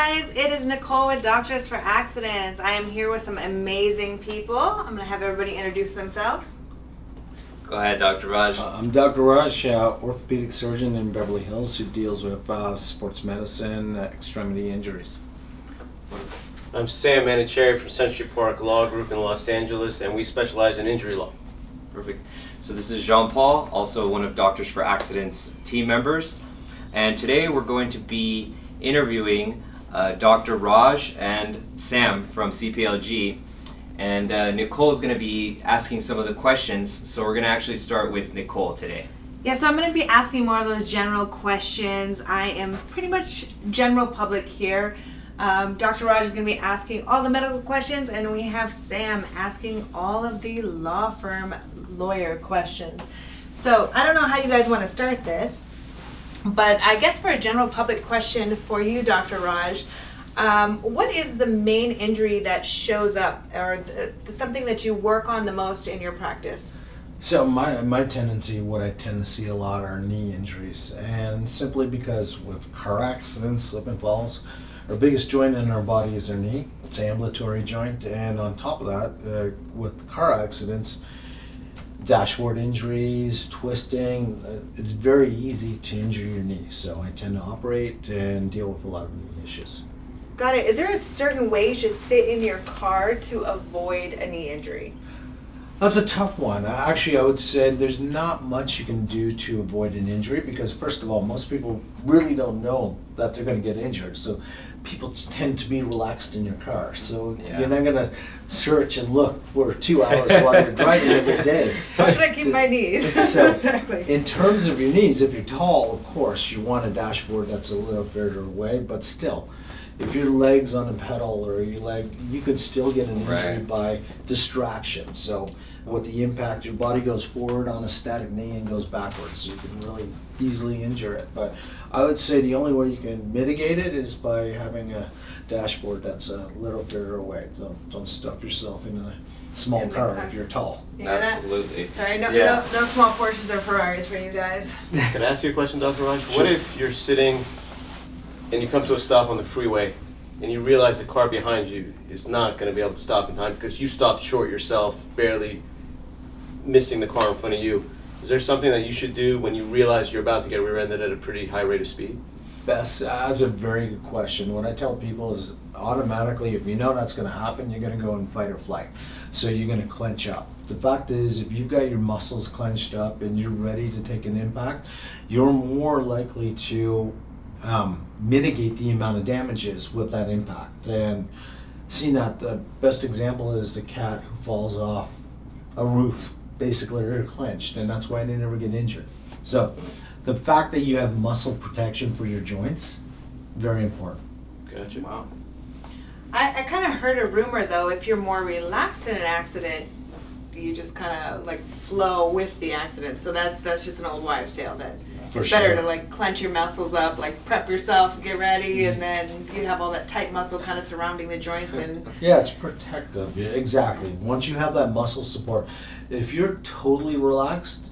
guys, it is Nicole with Doctors for Accidents. I am here with some amazing people. I'm going to have everybody introduce themselves. Go ahead, Dr. Raj. I'm Dr. Raj, orthopedic surgeon in Beverly Hills who deals with sports medicine, extremity injuries. I'm SAHM MANOUCHEHRI from Century Park Law Group in Los Angeles, and we specialize in injury law. Perfect. So this is Jean-Paul, also one of Doctors for Accidents team members. And today we're going to be interviewing Dr. Raj and Sam from CPLG. And Nicole is going to be asking some of the questions. So we're going to actually start with Nicole today. Yeah, so I'm going to be asking more of those general questions. I am pretty much general public here. Dr. Raj is going to be asking all the medical questions, and we have Sam asking all of the law firm lawyer questions. So I don't know how you guys want to start this, but I guess for a general public question for you, Dr. Raj, what is the main injury that shows up, or something that you work on the most in your practice? So my tendency, what I tend to see a lot are knee injuries, and simply because with car accidents, slip and falls, our biggest joint in our body is our knee. It's an ambulatory joint, and on top of that, with car accidents, dashboard injuries, twisting, it's very easy to injure your knee. So I tend to operate and deal with a lot of knee issues. Got it. Is there a certain way you should sit in your car to avoid a knee injury? That's a tough one. Actually, I would say there's not much you can do to avoid an injury because, first of all, most people really don't know that they're going to get injured. So people tend to be relaxed in your car. So you're not going to search and look for 2 hours while you're driving every day. How should I keep my knees? So exactly. In terms of your knees, if you're tall, of course, you want a dashboard that's a little further away, but still, if your leg's on a pedal or your leg, you could still get an injury by distraction. So with the impact, your body goes forward on a static knee and goes backwards. So you can really easily injure it. But I would say the only way you can mitigate it is by having a dashboard that's a little further away. Don't stuff yourself in a small car if you're tall. Absolutely. That? Sorry, no small Porsches or Ferraris for you guys. Can I ask you a question, Dr. Raj? What if you're sitting and you come to a stop on the freeway and you realize the car behind you is not going to be able to stop in time because you stopped short yourself, barely missing the car in front of you? Is there something that you should do when you realize you're about to get rear-ended at a pretty high rate of speed? That's a very good question. What I tell people is automatically, if you know that's going to happen, you're going to go in fight or flight. So you're going to clench up. The fact is, if you've got your muscles clenched up and you're ready to take an impact, you're more likely to mitigate the amount of damages with that impact. And seeing that, the best example is the cat who falls off a roof. Basically, they're clenched, and that's why they never get injured. So the fact that you have muscle protection for your joints, very important. Gotcha. Wow. I kind of heard a rumor, though, if you're more relaxed in an accident, you just kind of like flow with the accident. So that's just an old wives' tale that it's better to like clench your muscles up, like prep yourself, get ready, and then you have all that tight muscle kind of surrounding the joints. And yeah, it's protective. Yeah, exactly. Once you have that muscle support, if you're totally relaxed,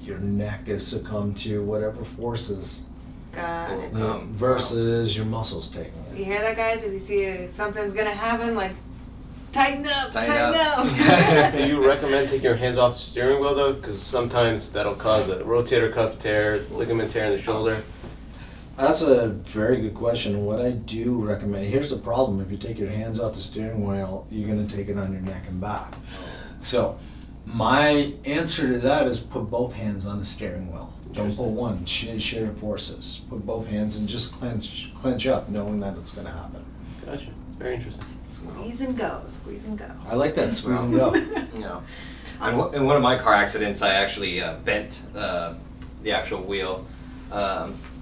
your neck is succumbed to whatever forces versus your muscles taking it. You hear that, guys? If you see something's gonna happen, like tighten up. Do you recommend taking your hands off the steering wheel though? Because sometimes that'll cause a rotator cuff tear, ligament tear in the shoulder. That's a very good question. What I do recommend, here's the problem. If you take your hands off the steering wheel, you're going to take it on your neck and back. So my answer to that is put both hands on the steering wheel. Don't pull one, share forces. Put both hands and just clench up, knowing that it's going to happen. Gotcha. Very interesting. Squeeze and go, squeeze and go. I like that, squeeze and go. Yeah. In one of my car accidents, I actually bent the actual wheel,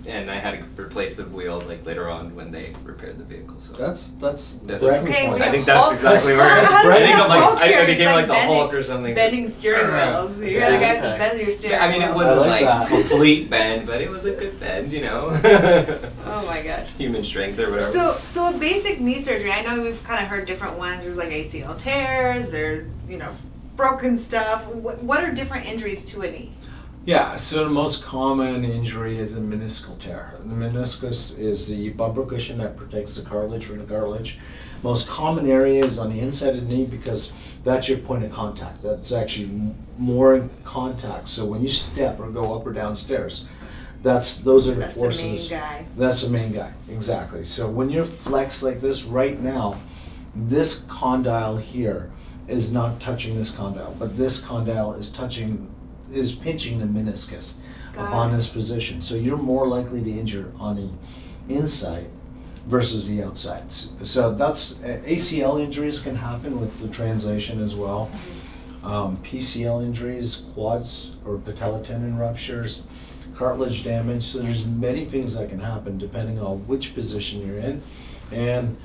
and I had to replace the wheel like later on when they repaired the vehicle. So That's okay. I think that's exactly where I think I'm like I became like the Hulk or something. Bending steering wheels. You're the guys that bend your steering wheel. I mean, it wasn't like complete bend, but it was a good bend, you know. Oh my gosh. Human strength or whatever. So a basic knee surgery. I know we've kind of heard different ones. There's like ACL tears. There's broken stuff. What are different injuries to a knee? Yeah, so the most common injury is a meniscal tear. The meniscus is the bumper cushion that protects the cartilage from the cartilage. Most common area is on the inside of the knee because that's your point of contact. That's actually more in contact. So when you step or go up or down stairs, those are the forces. That's the main guy. That's the main guy, exactly. So when you're flexed like this right now, this condyle here is not touching this condyle, but this condyle is pinching the meniscus upon this position. So you're more likely to injure on the inside versus the outside. So that's ACL injuries can happen with the translation as well. PCL injuries, quads or patella tendon ruptures, cartilage damage. So there's many things that can happen depending on which position you're in. And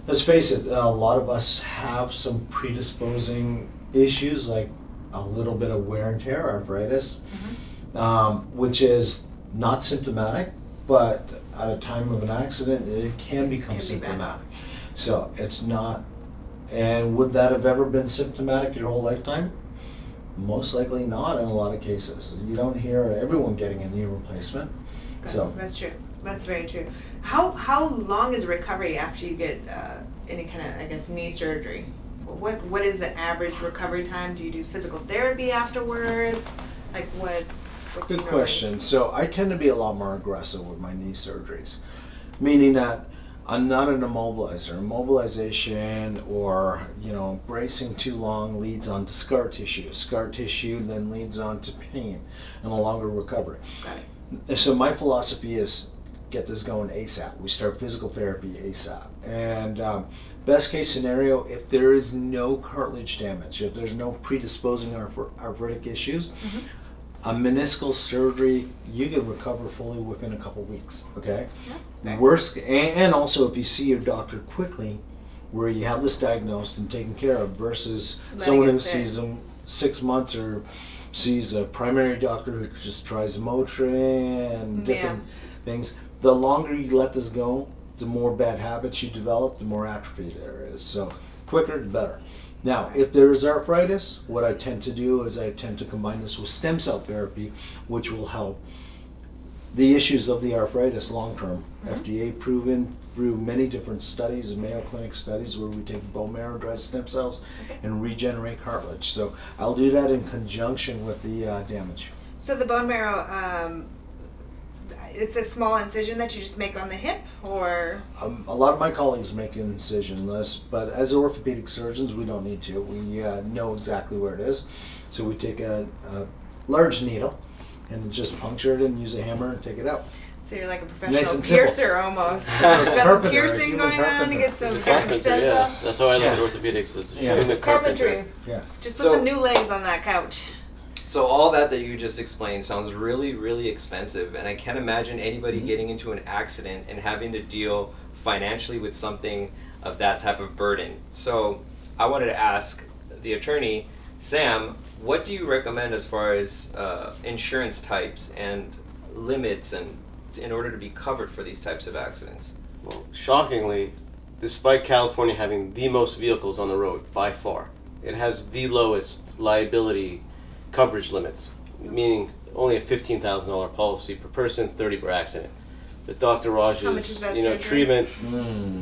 let's face it, a lot of us have some predisposing issues like a little bit of wear and tear, arthritis, which is not symptomatic, but at a time of an accident, it can become symptomatic. So it's not, and would that have ever been symptomatic your whole lifetime? Most likely not in a lot of cases. You don't hear everyone getting a knee replacement. So that's true. That's very true. How long is recovery after you get any kind of, I guess, knee surgery? What is the average recovery time? Do you do physical therapy afterwards? Like what do you good know? question. So I tend to be a lot more aggressive with my knee surgeries, meaning that I'm not an immobilizer. Immobilization or bracing too long leads on to scar tissue. Scar tissue then leads on to pain and a longer recovery. Got it. So my philosophy is get this going ASAP. We start physical therapy ASAP. And best case scenario, if there is no cartilage damage, if there's no predisposing arthritic issues, a meniscal surgery, you can recover fully within a couple weeks, okay? Yeah. Worst, and also if you see your doctor quickly, where you have this diagnosed and taken care of versus someone who sees them 6 months or sees a primary doctor who just tries Motrin and different things. The longer you let this go, the more bad habits you develop, the more atrophy there is. So quicker, the better. Now, if there is arthritis, what I tend to do is I tend to combine this with stem cell therapy, which will help the issues of the arthritis long term. FDA proven through many different studies, Mayo Clinic studies, where we take bone marrow derived stem cells and regenerate cartilage. So I'll do that in conjunction with the damage. So the bone marrow, it's a small incision that you just make on the hip, or? A lot of my colleagues make an incision-less, but as orthopedic surgeons, we don't need to. We know exactly where it is. So we take a large needle and just puncture it and use a hammer and take it out. So you're like a Nice professional and piercer almost. You got some piercing going on to get some stem cells. That's how I look at orthopedics. Is the Carpentry. Yeah. Just put some new legs on that couch. So all that you just explained sounds really, really expensive, and I can't imagine anybody getting into an accident and having to deal financially with something of that type of burden. So I wanted to ask the attorney, Sam, what do you recommend as far as insurance types and limits and in order to be covered for these types of accidents? Well, shockingly, despite California having the most vehicles on the road by far, it has the lowest liability coverage limits, meaning only a $15,000 policy per person, 30 per accident. But Dr. Raj's, treatment,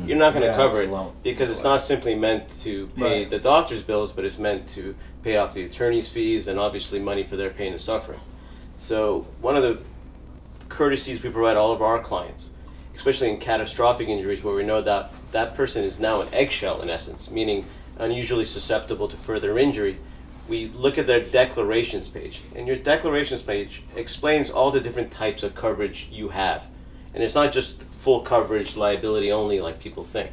you're not going to cover it because it's not simply meant to pay the doctor's bills, but it's meant to pay off the attorney's fees and obviously money for their pain and suffering. So one of the courtesies we provide all of our clients, especially in catastrophic injuries where we know that that person is now an eggshell in essence, meaning unusually susceptible to further injury, we look at their declarations page, and your declarations page explains all the different types of coverage you have. And it's not just full coverage liability only like people think.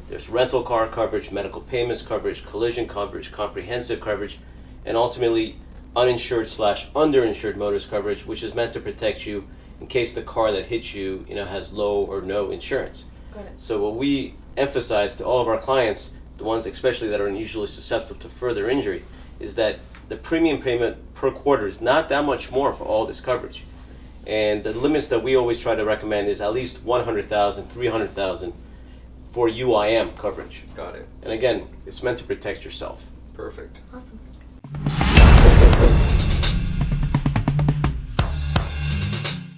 There's rental car coverage, medical payments coverage, collision coverage, comprehensive coverage, and ultimately uninsured / underinsured motorist coverage, which is meant to protect you in case the car that hits you, has low or no insurance. Got it. So what we emphasize to all of our clients, the ones especially that are unusually susceptible to further injury, is that the premium payment per quarter is not that much more for all this coverage. And the limits that we always try to recommend is at least $100,000, $300,000 for UIM coverage. Got it. And again, it's meant to protect yourself. Perfect. Awesome.